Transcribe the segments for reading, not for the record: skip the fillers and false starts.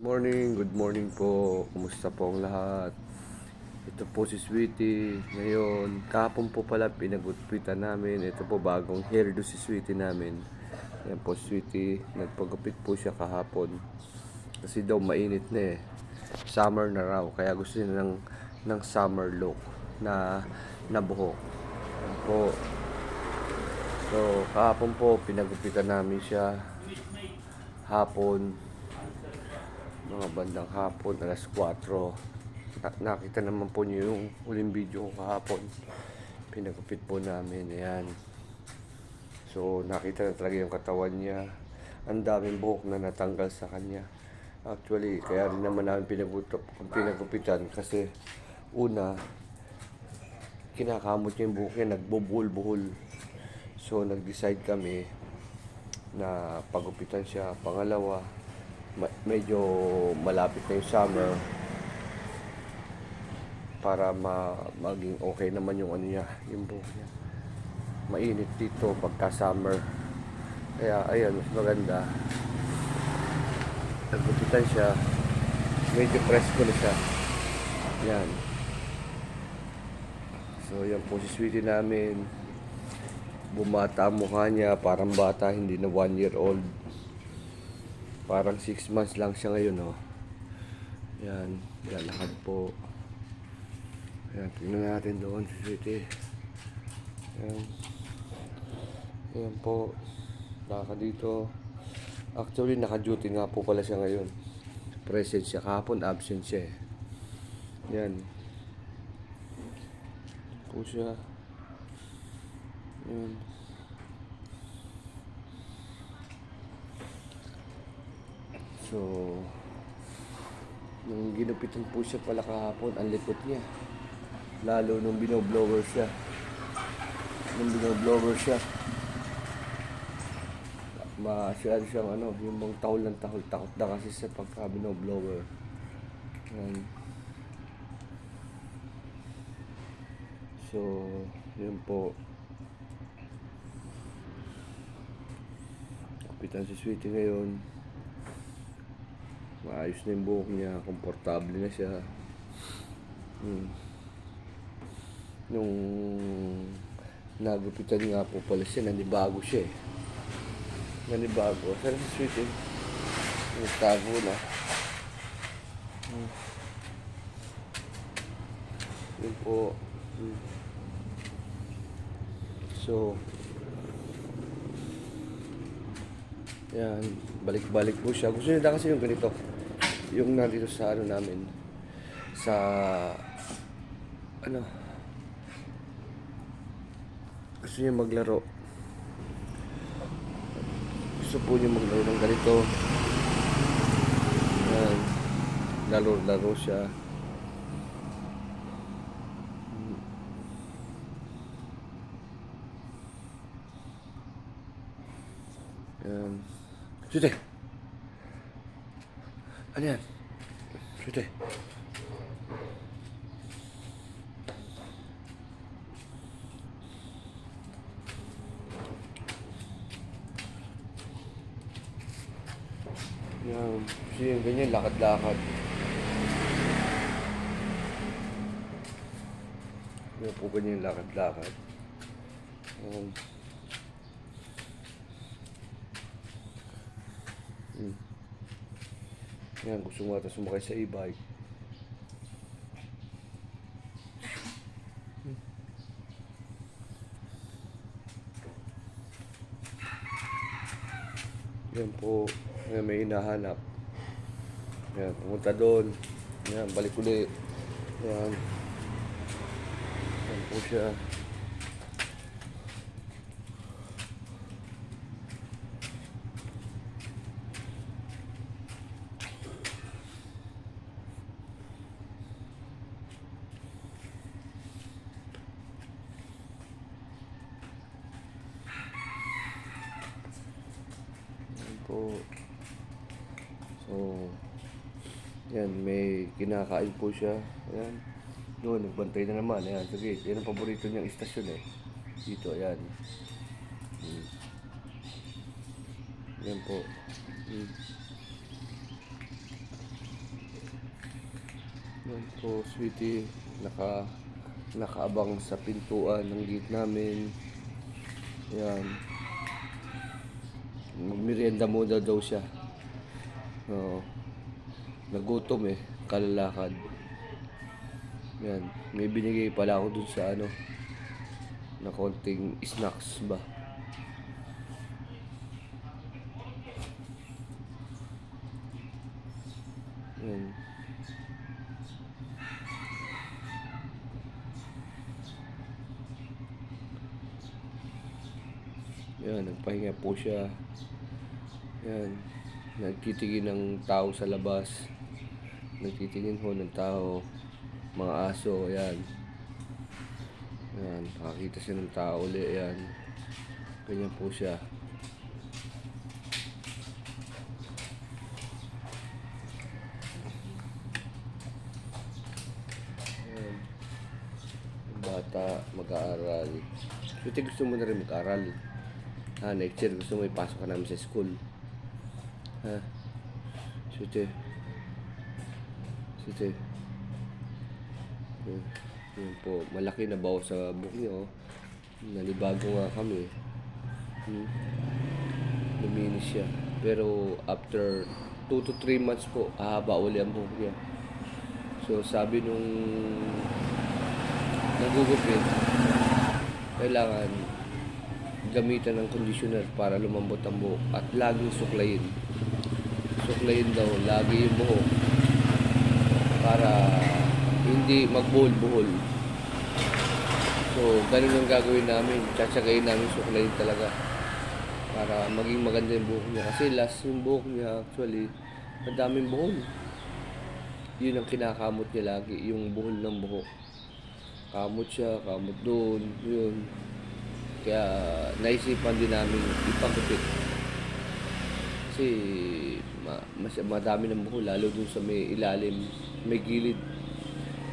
Good morning po. Kumusta po ang lahat? Ito po si Sweetie. Ngayon, kahapon po pala pinagutpitan namin. Ito po bagong hairdo si Sweetie namin. Yan po Sweetie. Nagpagupit po siya kahapon. Kasi daw mainit na eh. Summer na raw. Kaya gusto niya ng summer look na buhok. Yan po. So, kahapon po pinagupitan namin siya. Hapon. Mga bandang hapon, alas 4. Nakita naman po niyo yung uling video ko kahapon. Pinagupit po namin, ayan. So, nakita na talaga yung katawan niya. Ang daming buhok na natanggal sa kanya. Actually, kaya rin naman namin pinagupitan kasi una, kinakamot niya yung buhok niya, nagbubuhol-buhol. So, nag-decide kami na pagupitan siya. Pangalawa, medyo malapit na yung summer para maging okay naman yung ano niya, yung buhok niya. Mainit dito pagka summer. Kaya ayan, mas maganda. Naggupitan siya. Medyo presko na siya. Yan. So yan po si Sweetie namin. Bumata ang mukha niya, parang bata, hindi na 1 year old. Parang 6 months lang siya ngayon, oh. Yan, lalakad po. Yan, tingnan natin doon si Sweetie. Yan. Yan po. Lakad dito. Actually, naka-duty nga po pala siya ngayon. Present siya. Kahapon, absent siya eh. Yan. Po siya. Yan. So, nung ginupitan po siya pala kahapon, ang likot niya. Lalo nung binoblower siya. Masyado siyang yung bang tahol ng tahol. Takot na kasi sa pagka binoblower. Yan. So, yun po. Kapitan si Sweetie ngayon. Maayos na yung buhok niya, komportable na siya. Nung nagupitan nga po pala siya, nanibago siya eh. Nanibago. Saan si Sweetie? Nagtago na. Yun po. So, yan, balik-balik po siya. Gusto niya kasi yung ganito. Yung nandito sa namin. Sa, gusto niya maglaro. Gusto po niya maglaro ng ganito. Yan, laro-laro siya. Yan. Sweetie! Ano yan? Sweetie! Yan. Kasi yung ganyan, lakad-lakad. Yan po ganyan, lakad-lakad. Yan, gusto mo ata sumakay sa e-bike. Yan po, yan, may hinahanap. Yan, pumunta doon. Yan, balik ulit. Yan. Yan po siya. Po. So, yan, may kinakain po siya. Ayan. Doon, nagbantay na naman. Ayan, sige, yan ang paborito niyang istasyon eh. Dito, ayan. Yan po. Yan po, sweetie. Nakaabang sa pintuan ng gate namin. Yan. Magmerienda muna daw siya. Oo. Nagutom eh. Kalalakad. Yan. May binigay pala ako dun sa ano, na konting snacks ba. Yan. Yan, nagpahinga po siya. Yan. Nagtitingin ng tao sa labas. Nagtitingin ho ng tao. Mga aso, yan. Yan, nakakita siya ng tao ulit, yan. Ganyan po siya. Yan. Yung bata, mag-aaral. Sweetie, gusto mo na rin mag-aaral. Next year gusto mo ipasok ka namin sa school. Ha? Sweetie. Sweetie. Yun po, malaki na bawas sa buhok niyo. Nanibago nga kami. Luminis siya. Pero after 2 to 3 months po, hahaba uli ang buhok niya. So sabi nung nagugupit, kailangan gamitan ng conditioner para lumambot ang buhok at laging suklayin. Suklayin daw lagi yung buhok para hindi magbuhol-buhol. So, ganun ang gagawin namin. Tsatsagayin namin suklayin talaga para maging maganda yung buhok niya. Kasi last yung buhok niya actually, madaming buhol. Yun ang kinakamot niya lagi, yung buhol ng buhok. Kamot siya, kamot doon, yun. Kaya naisipan din namin ipagupit. Kasi madami ng buhol, lalo dun sa may ilalim, may gilid.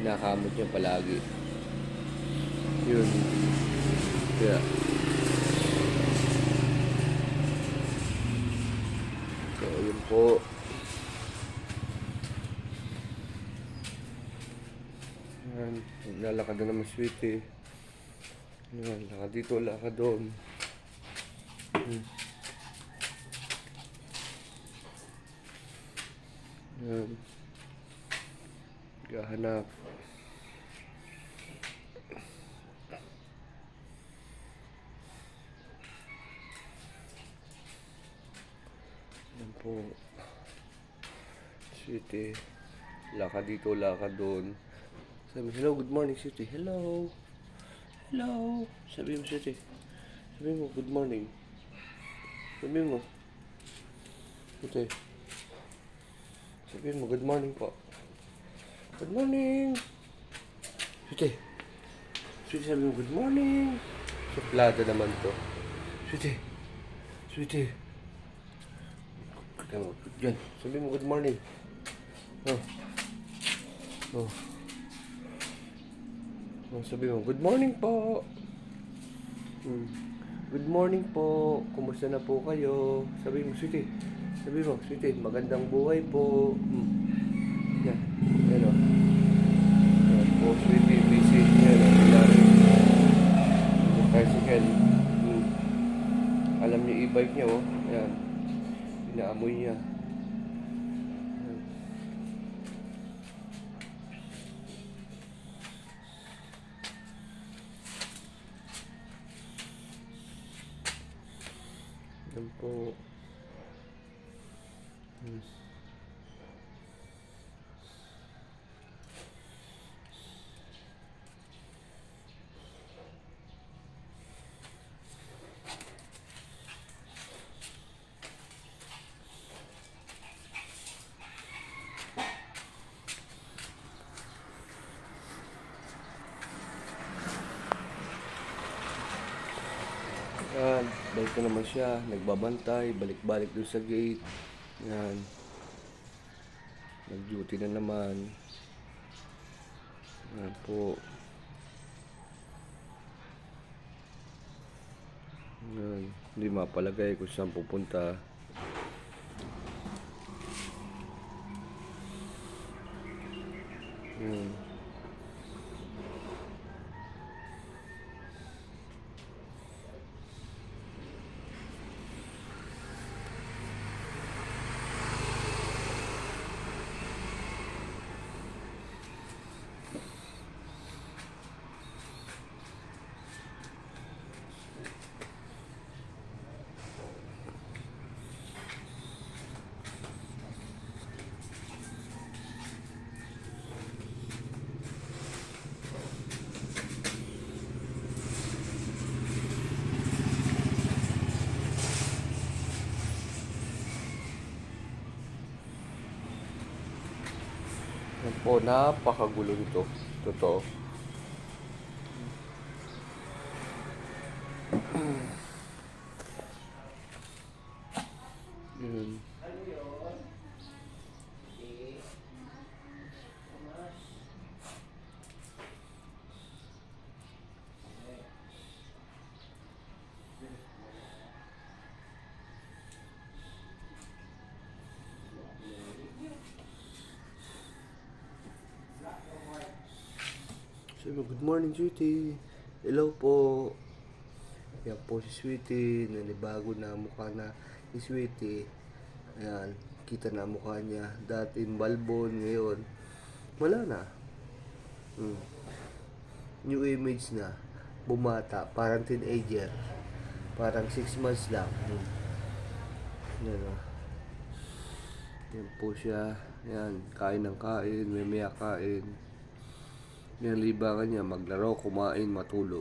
Nakamot niya palagi. Yun. Kaya so yun po. Yan. Naglalakad na naman sweetie. Yan. Lakad dito, lakad doon. Yan. Gahanap. Yan po. Sweetie. Lakad dito, lakad doon. Sabi, hello, good morning, sweetie. Hello. Hello. Sabi mo, sweetie. Sabi mo, good morning. Sabi mo. Sweetie. Sabi mo, good morning po. Good morning. Sweetie. Sweetie, sabi mo, good morning. Suplada naman to. Sweetie. Sweetie. Yan. Sabi mo, good morning. Oh. Oh. Oh, sabi mo, good morning po. Good morning po. Kumusta na po kayo? Sabi mo, sweetie. Sabi mo, sweetie, magandang buhay po. Yan. Yan o. Yan po, sweetie, busy. Yan o. Yung tricycle. Alam niyo e-bike niya o. Yan. Inaamoy niya. Yan po. Yan, balik na naman siya, nagbabantay, balik-balik dun sa gate. Yan. Nag-duty na naman. Yan po. Yan. Hindi mapalagay kung saan pupunta. Hmm. Yan po, napakagulo nito. Totoo. Yun. Sabi mo, good morning, Sweetie. Hello po. Yan po si Sweetie. Nanibago na ang mukha na ni Sweetie. Ayan, kita na ang mukha niya. Dati balbon, ngayon wala na. Hmm. New image na. Bumata, parang teenager. Parang 6 months lang. Yan o. Yan po siya. Yan, kain ng kain, may kain. Yan, libangan niya, maglaro, kumain, matulog.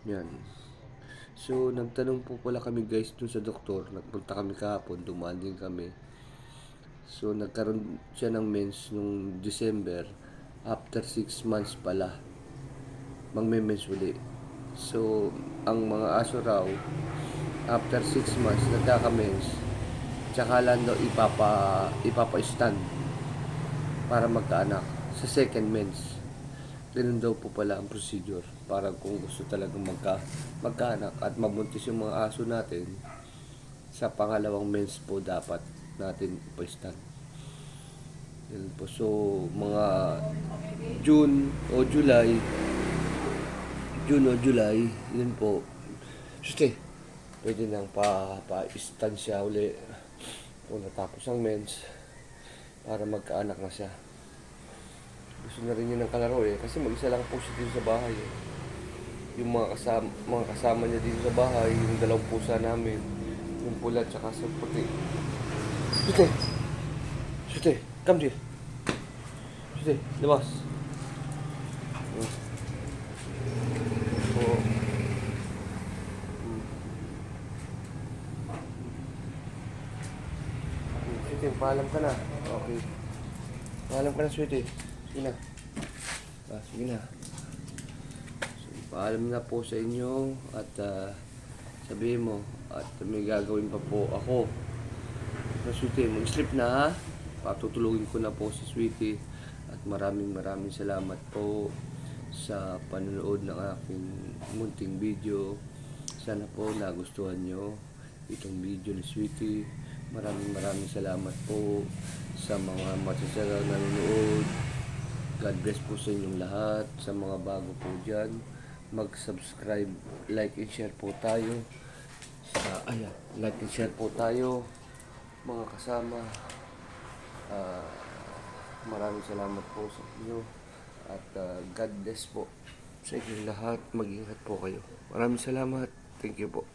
Yan. So, nagtanong po pala kami guys dun sa doktor. Nagpunta kami kahapon, dumaan din kami. So, nagkaroon siya ng mens nung December. After 6 months pala, magme-mens uli. So, ang mga aso raw, after 6 months, nagkaka-mens. Tsaka lang daw ipapa-stand para magkaanak sa second mens. Ganun daw po pala ang procedure para kung gusto talagang magkaanak at mabuntis yung mga aso natin, sa pangalawang mens po dapat natin ipa-stand. Yan po. So, mga June o July, yun po. Juste, pwede nang pa-stand siya uli kung natapos ang mens para magkaanak na siya. Gusto na rin yun ng kalaro kasi mag-isa lang po siya dito sa bahay Yung mga kasama niya dito sa bahay, yung dalawang pusa namin, yung pula tsaka sa puti. Sute, come here. Sute, labas. So, Sute, paalam ka na. Okay. Paalam ka na, Sute. Sige na. Sige na. So, paalam na po sa inyo at sabihin mo at may gagawin pa po ako. So, Sweetie, mag-sleep na ha. Patutulugin ko na po si Sweetie at maraming salamat po sa panonood ng aking munting video. Sana po nagustuhan nyo itong video ni Sweetie. Maraming salamat po sa mga matyagang nanonood. God bless po sa inyong lahat. Sa mga bago po dyan, mag-subscribe, like and share po tayo. Like and share po tayo mga kasama. Maraming salamat po sa inyo at God bless po sa inyong lahat. Mag-ingat po kayo. Maraming salamat. Thank you po.